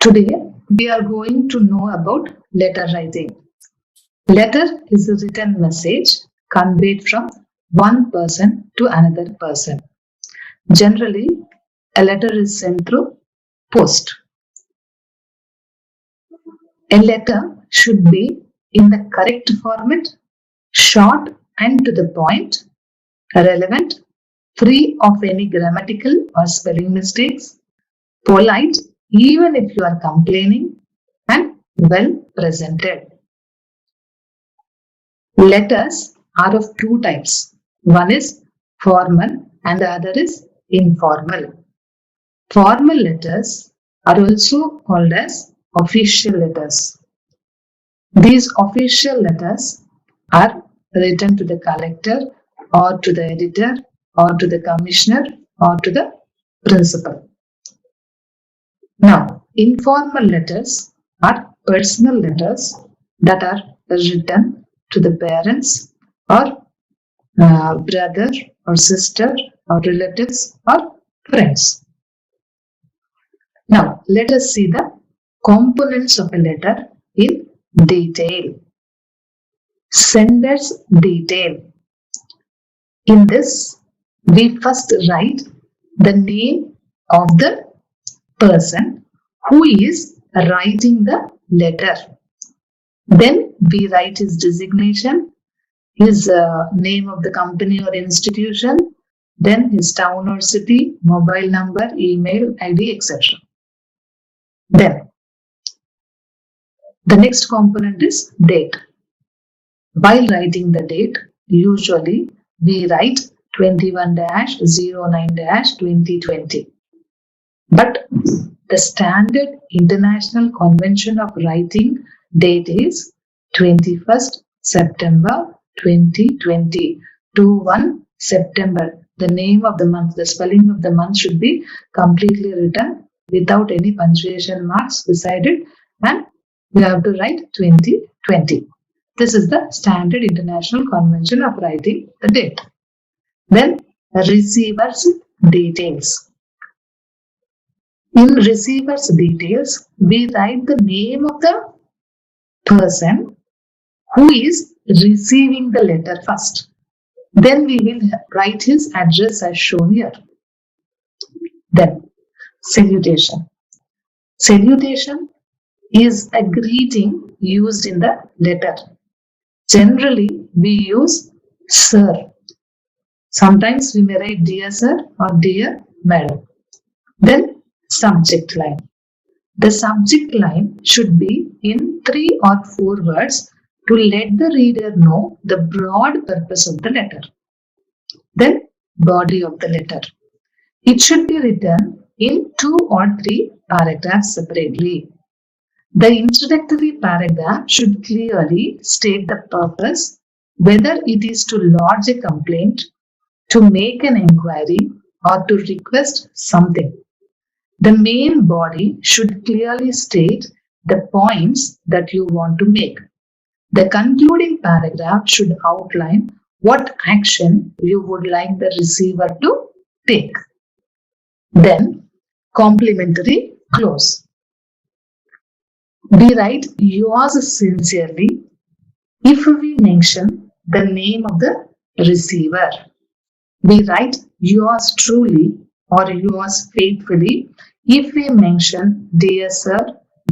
Today, we are going to know about letter writing. Letter is a written message conveyed from one person to another person. Generally, a letter is sent through post. A letter should be in the correct format, short and to the point, relevant, free of any grammatical or spelling mistakes, polite even if you are complaining, and well presented. Letters are of two types. One is formal and the other is informal. Formal letters are also called as official letters. These official letters are written to the collector or to the editor or to the commissioner or to the principal. Now, informal letters are personal letters that are written to the parents or brother or sister or relatives or friends. Now, let us see the components of a letter in detail. Sender's detail. In this, we first write the name of the person who is writing the letter. Then we write his designation, his name of the company or institution, then his town or city, mobile number, email, ID, etc. Then the next component is date. While writing the date, usually we write 21-09-2020. But the standard international convention of writing date is 21st September 2020. 21 September. The name of the month, the spelling of the month should be completely written without any punctuation marks beside it, and you have to write 2020. This is the standard international convention of writing the date. Then receiver's details. In receiver's details, we write the name of the person who is receiving the letter first. Then we will write his address as shown here. Then salutation. Salutation is a greeting used in the letter. Generally, we use sir. Sometimes we may write dear sir or dear madam. Then subject line. The subject line should be in 3 or 4 words to let the reader know the broad purpose of the letter. Then body of the letter. It should be written in 2 or 3 paragraphs separately. The introductory paragraph should clearly state the purpose, whether it is to lodge a complaint, to make an inquiry, or to request something. The main body should clearly state the points that you want to make. The concluding paragraph should outline what action you would like the receiver to take. Then, complimentary close. We write yours sincerely if we mention the name of the receiver. We write yours truly or yours faithfully if we mention dear sir,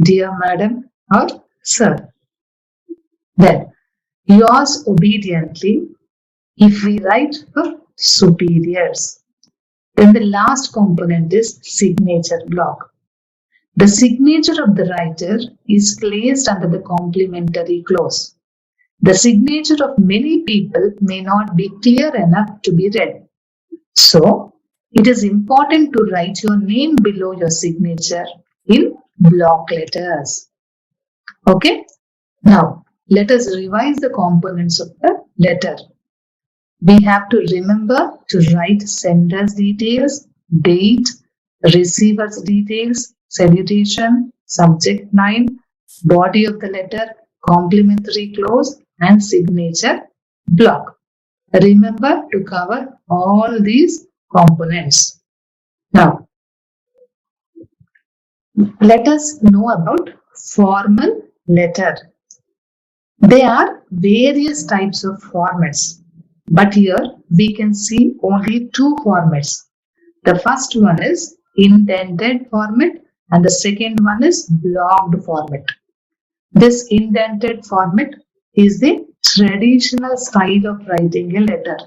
dear madam, or sir. Then yours obediently if we write for superiors. Then the last component is signature block. The signature of the writer is placed under the complimentary clause. The signature of many people may not be clear enough to be read. So, it is important to write your name below your signature in block letters. Okay? Now, let us revise the components of the letter. We have to remember to write sender's details, date, receiver's details, salutation, subject line, body of the letter, complimentary clause, and signature block. Remember to cover all these components. Now, Let us know about formal letter. There are various types of formats, but here we can see only two formats. The first one is indented format and the second one is blocked format. This indented format is the traditional style of writing a letter.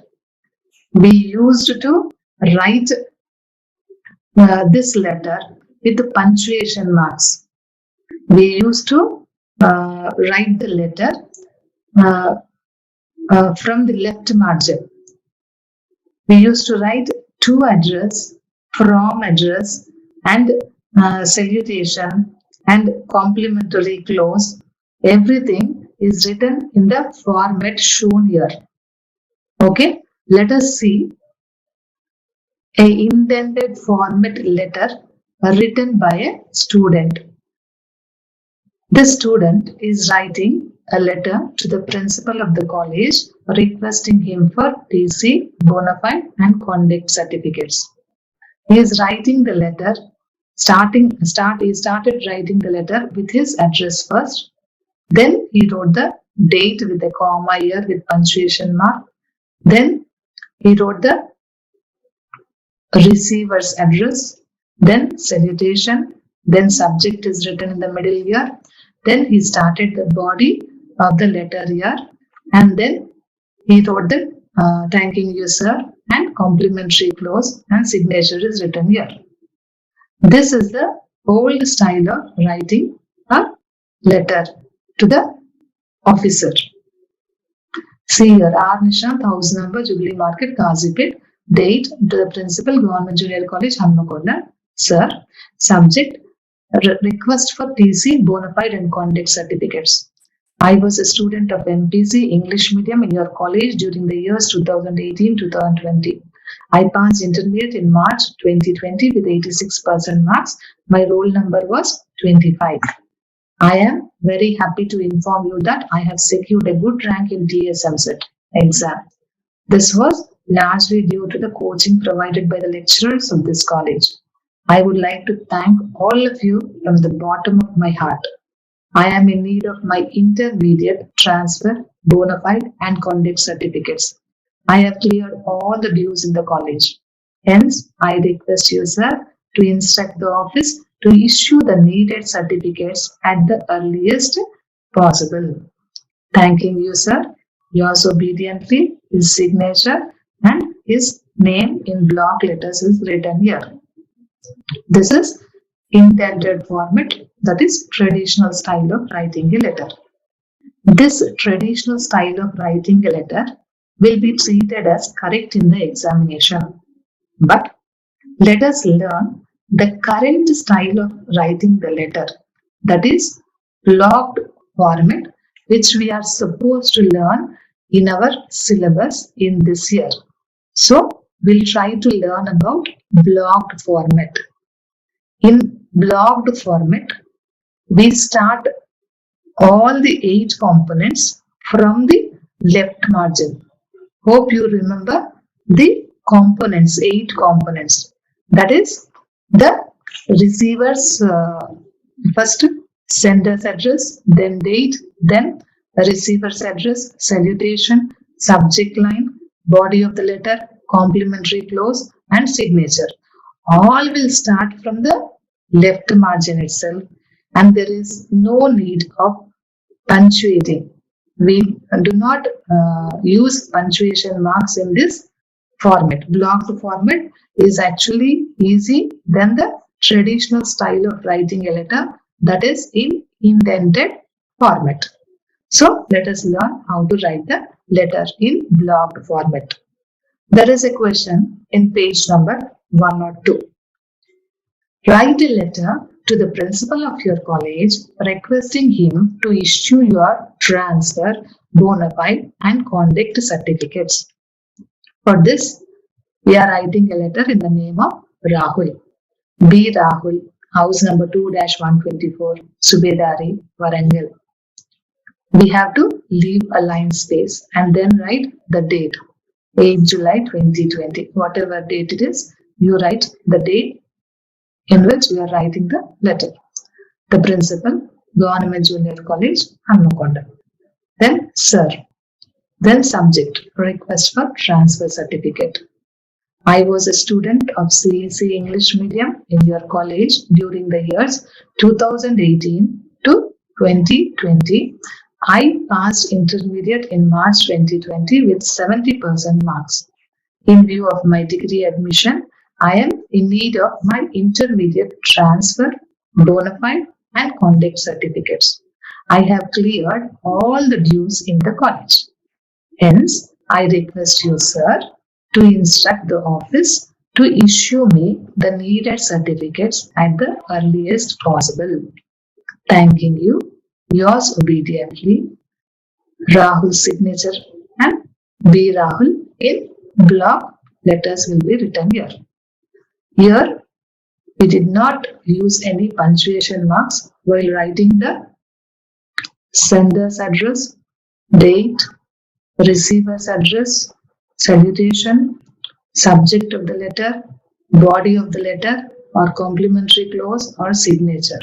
We used to write this letter with the punctuation marks. We used to write the letter uh, from the left margin. We used to write to address, from address, and salutation and complimentary clause. Everything is written in the format shown here. Okay, let us see a indented format letter written by a student. The student is writing a letter to the principal of the college requesting him for TC, bona fide and conduct certificates. He is writing the letter, he started writing the letter with his address first. Then he wrote the date with a comma here with punctuation mark. Then he wrote the receiver's address, then salutation, then subject is written in the middle here, then he started the body of the letter here, and then he wrote the thanking you sir and complimentary clause and signature is written here. This is the old style of writing a letter to the officer. See here, R. Nishant, house number, Jubilee Market, Gazipet. Date to the principal, Government Junior College, Hammakonda. Sir, subject, request for TC, bona fide and conduct certificates. I was a student of MPC English medium in your college during the years 2018-2020. I passed intermediate in March 2020 with 86% marks. My roll number was 25. I am very happy to inform you that I have secured a good rank in TSMCET exam. This was largely due to the coaching provided by the lecturers of this college. I would like to thank all of you from the bottom of my heart. I am in need of my intermediate, transfer, bona fide and conduct certificates. I have cleared all the dues in the college. Hence, I request you, sir, to instruct the office to issue the needed certificates at the earliest possible. Thanking you, sir. Yours obediently, his signature and his name in block letters is written here. This is indented format, that is traditional style of writing a letter. This traditional style of writing a letter will be treated as correct in the examination. But let us learn the current style of writing the letter, that is blocked format, which we are supposed to learn in our syllabus in this year. So we'll try to learn about blocked format. In blocked format, we start all the 8 components from the left margin. Hope you remember the components, 8 components. That is the receiver's first sender's address, then date, then receiver's address, salutation, subject line, body of the letter, complimentary clause and signature. All will start from the left margin itself and there is no need of punctuating. We do not use punctuation marks in this format. Blocked format is actually easy than the traditional style of writing a letter, that is in indented format. So let us learn how to write the letter in blocked format. There is a question in page number 102. Write a letter to the principal of your college requesting him to issue your transfer, bona fide and conduct certificates. For this, we are writing a letter in the name of Rahul. B. Rahul, house number 2-124, Subedari, Warangal. We have to leave a line space and then write the date, 8 July 2020. Whatever date it is, you write the date in which we are writing the letter. The principal, Government Junior College, Hanmakonda. Then sir. Then subject, request for transfer certificate. I was a student of CEC English medium in your college during the years 2018 to 2020. I passed intermediate in March 2020 with 70% marks. In view of my degree admission, I am in need of my intermediate transfer, bona fide, and conduct certificates. I have cleared all the dues in the college. Hence, I request you, sir, to instruct the office to issue me the needed certificates at the earliest possible. Thanking you, yours obediently, Rahul's signature and B. Rahul in block letters will be written here. Here, we did not use any punctuation marks while writing the sender's address, date, receiver's address, salutation, subject of the letter, body of the letter, or complimentary clause or signature.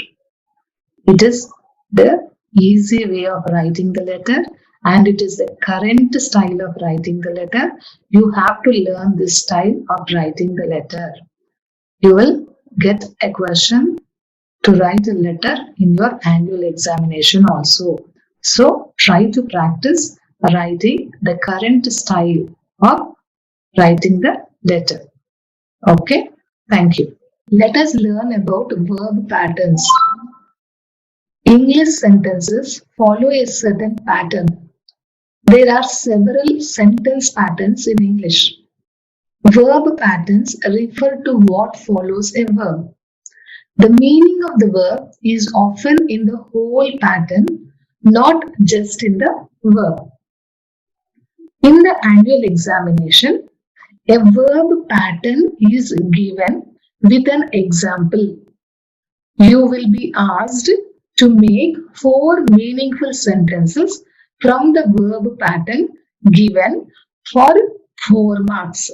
It is the easy way of writing the letter and it is the current style of writing the letter. You have to learn this style of writing the letter. You will get a question to write a letter in your annual examination also. So try to practice writing the current style of writing the letter. Okay, thank you. Let us learn about verb patterns. English sentences follow a certain pattern. There are several sentence patterns in English. Verb patterns refer to what follows a verb. The meaning of the verb is often in the whole pattern, not just in the verb. In the annual examination, a verb pattern is given with an example. You will be asked to make 4 meaningful sentences from the verb pattern given for 4 marks.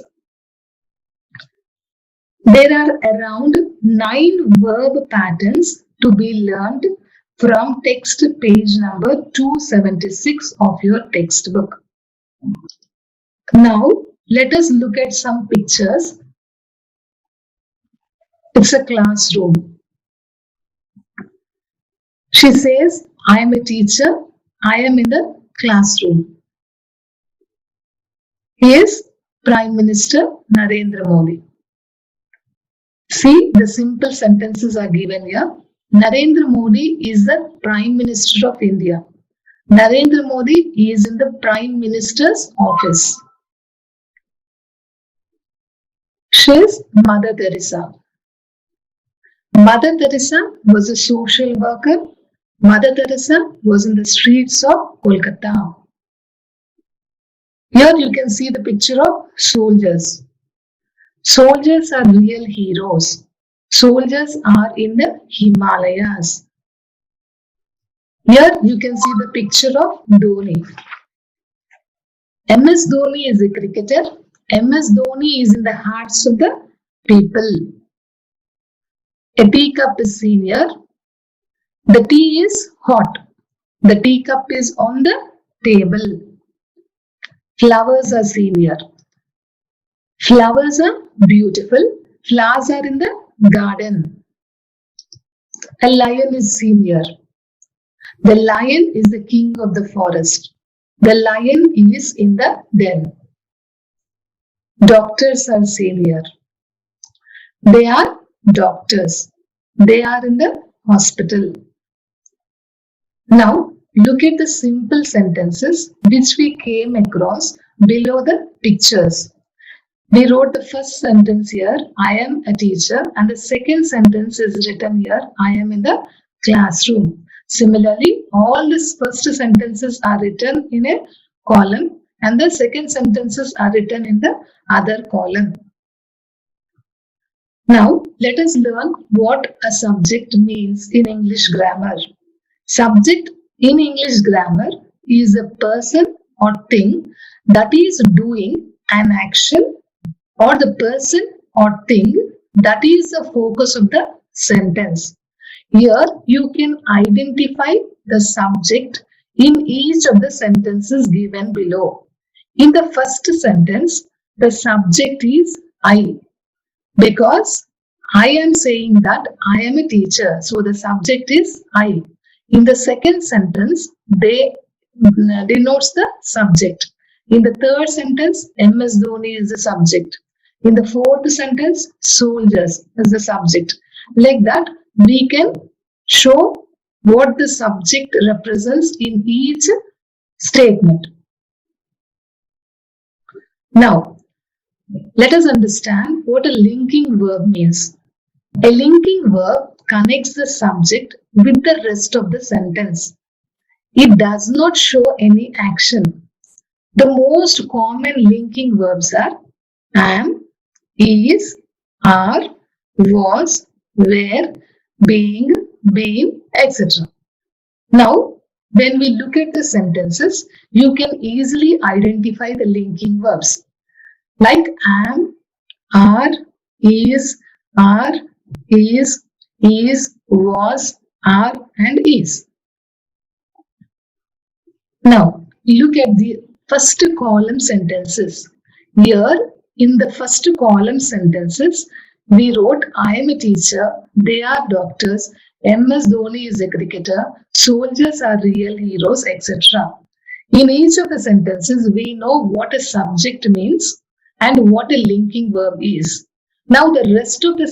There are around 9 verb patterns to be learned from text page number 276 of your textbook. Now, let us look at some pictures. It's a classroom. She says, I am a teacher. I am in the classroom. He is Prime Minister Narendra Modi. See, the simple sentences are given here. Narendra Modi is the Prime Minister of India. Narendra Modi is in the Prime Minister's office. She is Mother Teresa. Mother Teresa was a social worker. Mother Teresa was in the streets of Kolkata. Here you can see the picture of soldiers. Soldiers are real heroes. Soldiers are in the Himalayas. Here you can see the picture of Dhoni. MS Dhoni is a cricketer. MS Dhoni is in the hearts of the people. A teacup is seen here. The tea is hot. The teacup is on the table. Flowers are seen here. Flowers are beautiful. Flowers are in the garden. A lion is seen here. The lion is the king of the forest. The lion is in the den. Doctors are seen here. They are doctors. They are in the hospital. Now, look at the simple sentences which we came across below the pictures. We wrote the first sentence here, I am a teacher, and the second sentence is written here, I am in the classroom. Similarly, all the first sentences are written in a column and the second sentences are written in the other column. Now, let us learn what a subject means in English grammar. Subject in English grammar is a person or thing that is doing an action or the person or thing that is the focus of the sentence. Here you can identify the subject in each of the sentences given below. In the first sentence, the subject is I, because I am saying that I am a teacher. So the subject is I. In the second sentence, they denotes the subject. In the third sentence, MS Dhoni is the subject. In the fourth sentence, soldiers is the subject. Like that, we can show what the subject represents in each statement. Now, let us understand what a linking verb means. A linking verb connects the subject with the rest of the sentence. It does not show any action. The most common linking verbs are am, is, are, was, were, being, been, etc. Now, when we look at the sentences, you can easily identify the linking verbs like am, are, are, is, was, are, and is. Now, look at the first column sentences. Here, in the first column sentences, we wrote, I am a teacher, they are doctors, MS Dhoni is a cricketer, soldiers are real heroes, etc. In each of the sentences, we know what a subject means and what a linking verb is. Now, the rest of the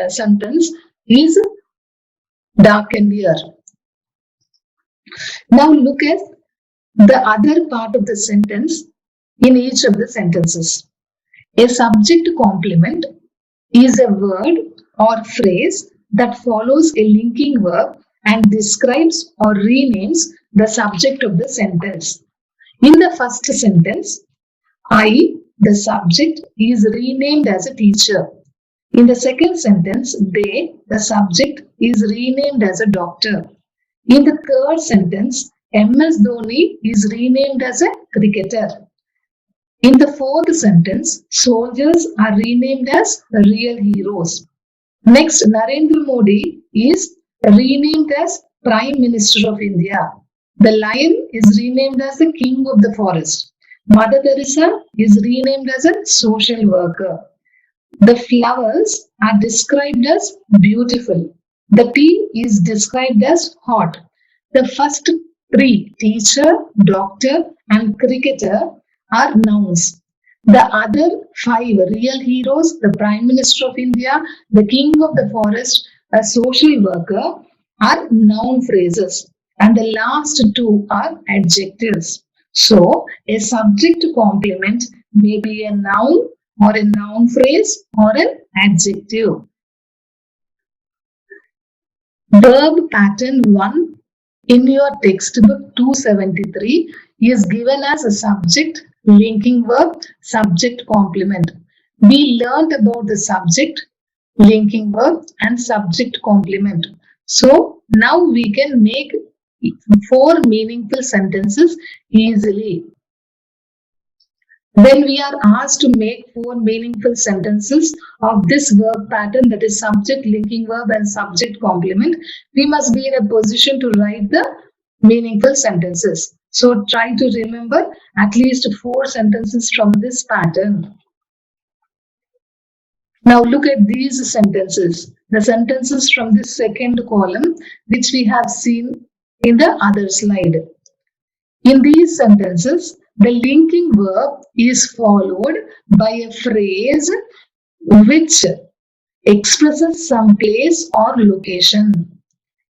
sentence is darkened here. Now, look at the other part of the sentence in each of the sentences. A subject complement is a word or phrase that follows a linking verb and describes or renames the subject of the sentence. In the first sentence, I, the subject, is renamed as a teacher. In the second sentence, they, the subject, is renamed as a doctor. In the third sentence, MS Dhoni is renamed as a cricketer. In the fourth sentence, soldiers are renamed as real heroes. Next, Narendra Modi is renamed as Prime Minister of India. The lion is renamed as the king of the forest. Mother Teresa is renamed as a social worker. The flowers are described as beautiful. The tea is described as hot. The first three, teacher, doctor, and cricketer, are nouns. The other five, real heroes, the Prime Minister of India, the King of the Forest, a social worker, are noun phrases. And the last two are adjectives. So, a subject complement may be a noun or a noun phrase or an adjective. Verb pattern 1 in your textbook 273 is given as a subject, linking verb, subject complement. We learned about the subject, linking verb and subject complement. So now we can make 4 meaningful sentences easily. When we are asked to make 4 meaningful sentences of this verb pattern, that is subject, linking verb and subject complement, we must be in a position to write the meaningful sentences. So try to remember at least 4 sentences from this pattern. Now look at these sentences, the sentences from the second column which we have seen in the other slide. In these sentences, the linking verb is followed by a phrase which expresses some place or location.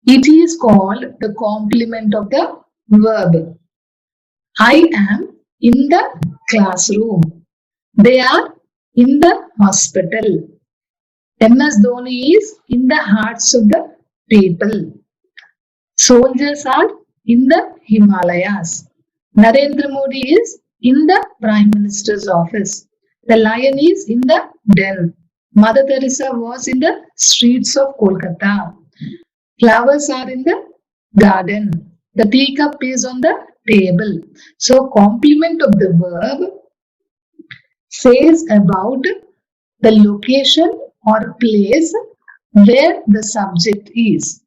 It is called the complement of the verb. I am in the classroom. They are in the hospital. MS Dhoni is in the hearts of the people. Soldiers are in the Himalayas. Narendra Modi is in the Prime Minister's office. The lion is in the den. Mother Teresa was in the streets of Kolkata. Flowers are in the garden. The teacup is on the table. So, complement of the verb says about the location or place where the subject is.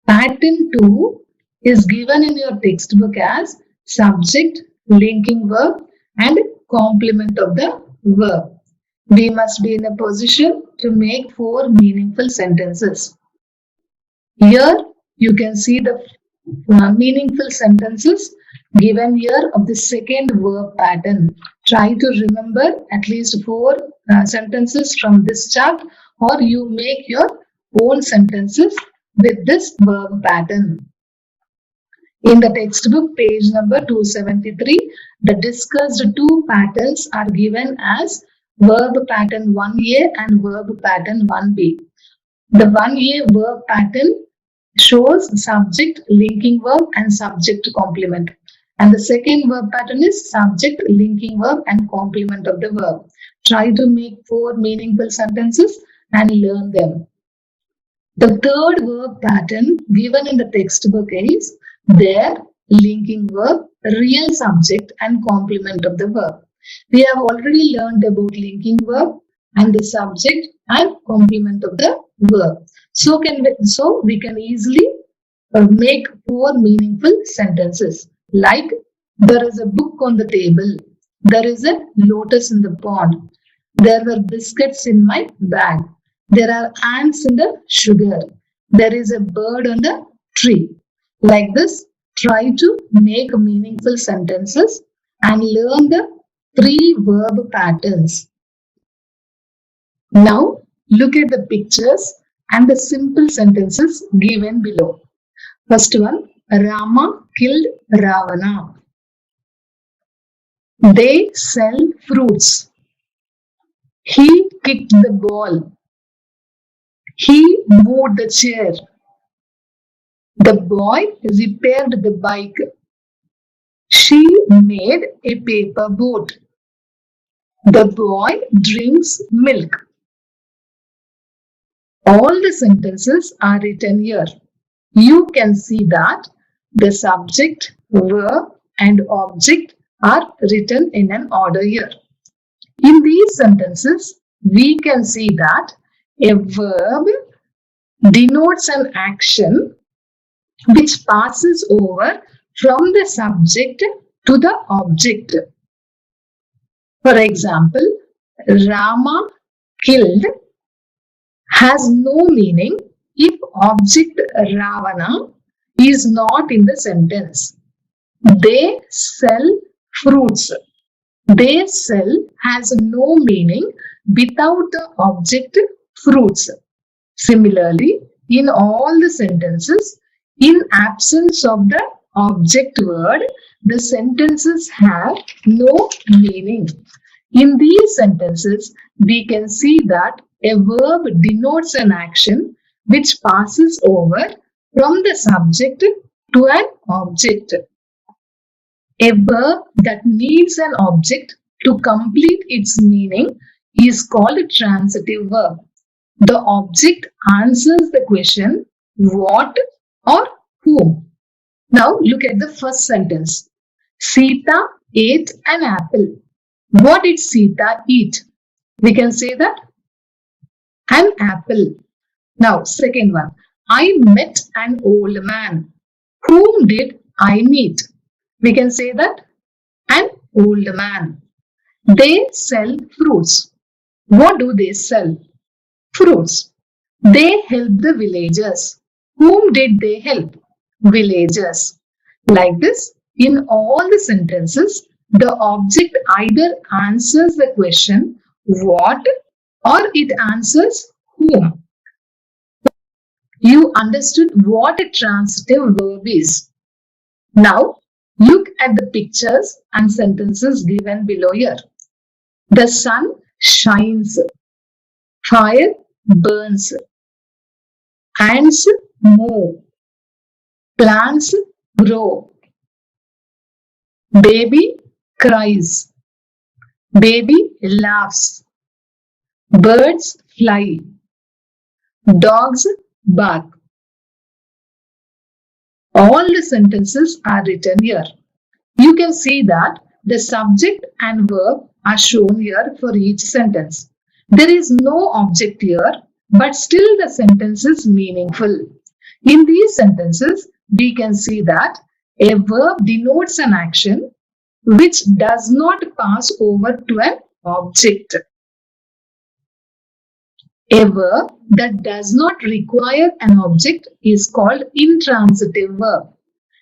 Pattern 2 is given in your textbook as subject, linking verb, and complement of the verb. We must be in a position to make 4 meaningful sentences. Here you can see the meaningful sentences given here of the second verb pattern. Try to remember at least 4 sentences from this chart, or you make your own sentences with this verb pattern. In the textbook, page number 273, the discussed 2 patterns are given as verb pattern 1A and verb pattern 1B. The 1A verb pattern shows subject, linking verb, and subject complement. And the second verb pattern is subject, linking verb, and complement of the verb. Try to make 4 meaningful sentences and learn them. The third verb pattern given in the textbook is their, linking verb, real subject, and complement of the verb. We have already learned about linking verb and the subject and complement of the verb. So we can easily make 4 meaningful sentences. Like, there is a book on the table. There is a lotus in the pond. There were biscuits in my bag. There are ants in the sugar. There is a bird on the tree. Like this, try to make meaningful sentences and learn the 3 verb patterns. Now, look at the pictures and the simple sentences given below. First one, Rama killed Ravana. They sell fruits. He kicked the ball. He moved the chair. The boy repaired the bike. She made a paper boat. The boy drinks milk. All the sentences are written here. You can see that the subject, verb, and object are written in an order here. In these sentences, we can see that a verb denotes an action which passes over from the subject to the object. For example, Rama killed has no meaning if object Ravana is not in the sentence. They sell fruits. They sell has no meaning without the object fruits. Similarly, in all the sentences, in absence of the object word, the sentences have no meaning. In these sentences, we can see that a verb denotes an action which passes over from the subject to an object. A verb that needs an object to complete its meaning is called a transitive verb. The object answers the question what or whom. Now look at the first sentence. Sita ate an apple. What did Sita eat? We can say that an apple. Now second one. I met an old man. Whom did I meet? We can say that an old man. They sell fruits. What do they sell? Fruits. They help the villagers. Whom did they help? Villagers. Like this, in all the sentences, the object either answers the question what or it answers whom. You understood what a transitive verb is. Now, look at the pictures and sentences given below here. The sun shines. Fire burns. Ants move. Plants grow. Baby cries. Baby laughs. Birds fly. Dogs bark. All the sentences are written here. You can see that the subject and verb are shown here for each sentence. There is no object here, but still the sentence is meaningful. In these sentences, we can see that a verb denotes an action which does not pass over to an object. A verb that does not require an object is called intransitive verb.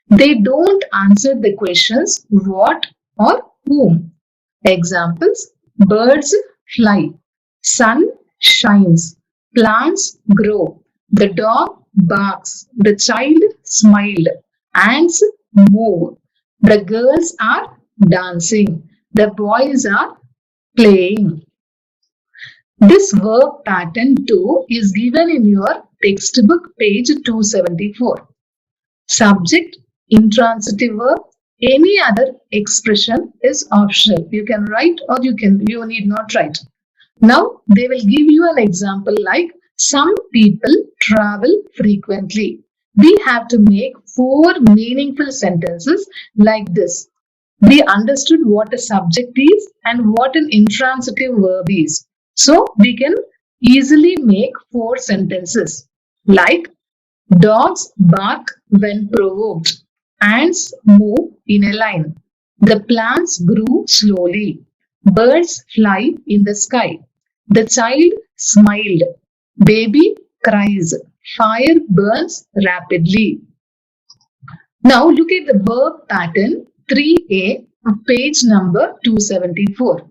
They don't answer the questions what or whom. Examples: birds fly, sun shines, plants grow, the dog barks, the child smiled, ants move, the girls are dancing, the boys are playing. This verb pattern too is given in your textbook page 274. Subject, intransitive verb, any other expression is optional. You can write or you need not write. Now they will give you an example like some people travel frequently. We have to make 4 meaningful sentences like this. We understood what a subject is and what an intransitive verb is. So we can easily make 4 sentences like dogs bark when provoked. Ants move in a line. The plants grew slowly. Birds fly in the sky. The child smiled. Baby cries. Fire burns rapidly. Now look at the verb pattern 3a of page number 274.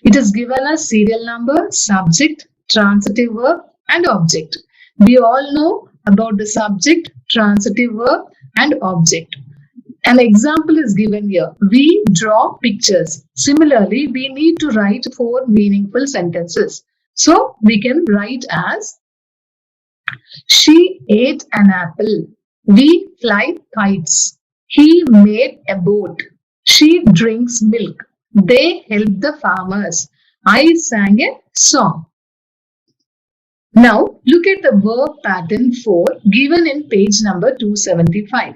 It is given as serial number, subject, transitive verb and object. We all know about the subject, transitive verb and object. An example is given here. We draw pictures. Similarly, we need to write 4 meaningful sentences. So we can write as she ate an apple. We fly kites. He made a boat. She drinks milk. They help the farmers. I sang a song. Now look at the verb pattern 4 given in page number 275.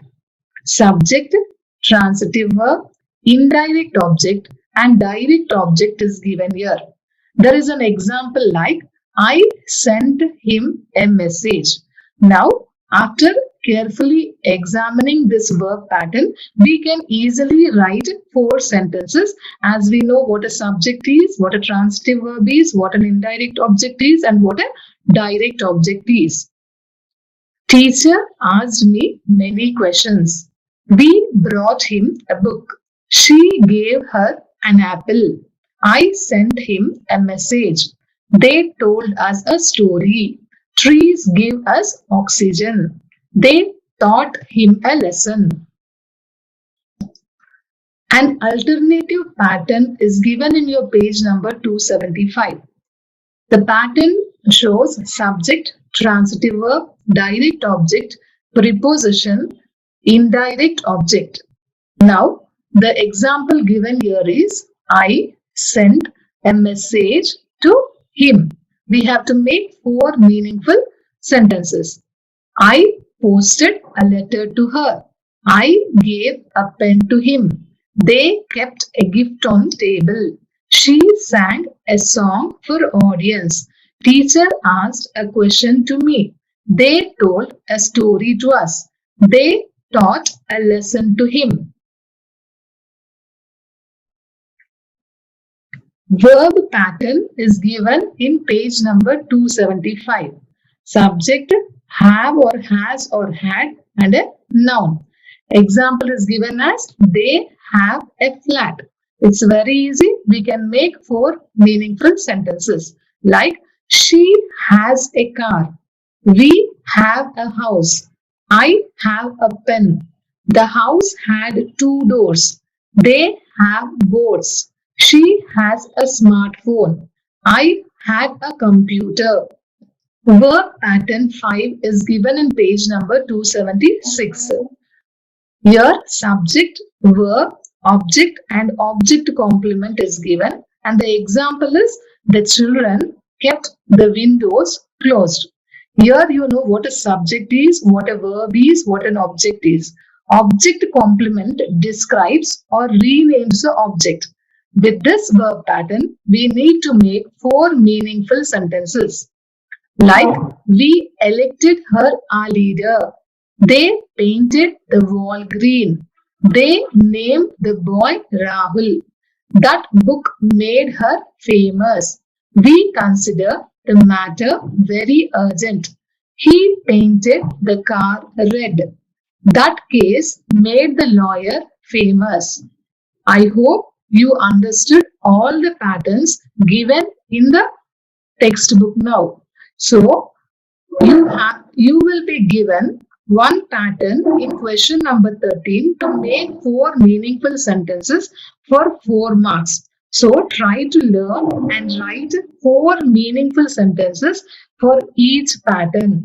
Subject, transitive verb, indirect object and direct object is given here. There is an example like I sent him a message. Now, after carefully examining this verb pattern, we can easily write 4 sentences as we know what a subject is, what a transitive verb is, what an indirect object is, and what a direct object is. Teacher asked me many questions. We brought him a book. She gave her an apple. I sent him a message. They told us a story. Trees give us oxygen. They taught him a lesson. An alternative pattern is given in your page number 275. The pattern shows subject, transitive verb, direct object, preposition, indirect object. Now, the example given here is I sent a message to him. We have to make 4 meaningful sentences. I posted a letter to her. I gave a pen to him. They kept a gift on table. She sang a song for audience. Teacher asked a question to me. They told a story to us. They taught a lesson to him. Verb pattern is given in page number 275. Subject, have or has or had and a noun. Example is given as they have a flat. It's very easy. We can make 4 meaningful sentences like she has a car. We have a house. I have a pen. The house had 2 doors. They have boats. She has a smartphone. I had a computer. Verb pattern 5 is given in page number 276. Here subject, verb, object and object complement is given and the example is the children kept the windows closed. Here you know what a subject is, what a verb is, what an object is. Object complement describes or renames the object. With this verb pattern, we need to make 4 meaningful sentences. Like, we elected her our leader. They painted the wall green. They named the boy Rahul. That book made her famous. We consider the matter very urgent. He painted the car red. That case made the lawyer famous. I hope you understood all the patterns given in the textbook now. So, you will be given one pattern in question number 13 to make four meaningful sentences for 4 marks. So try to learn and write four meaningful sentences for each pattern.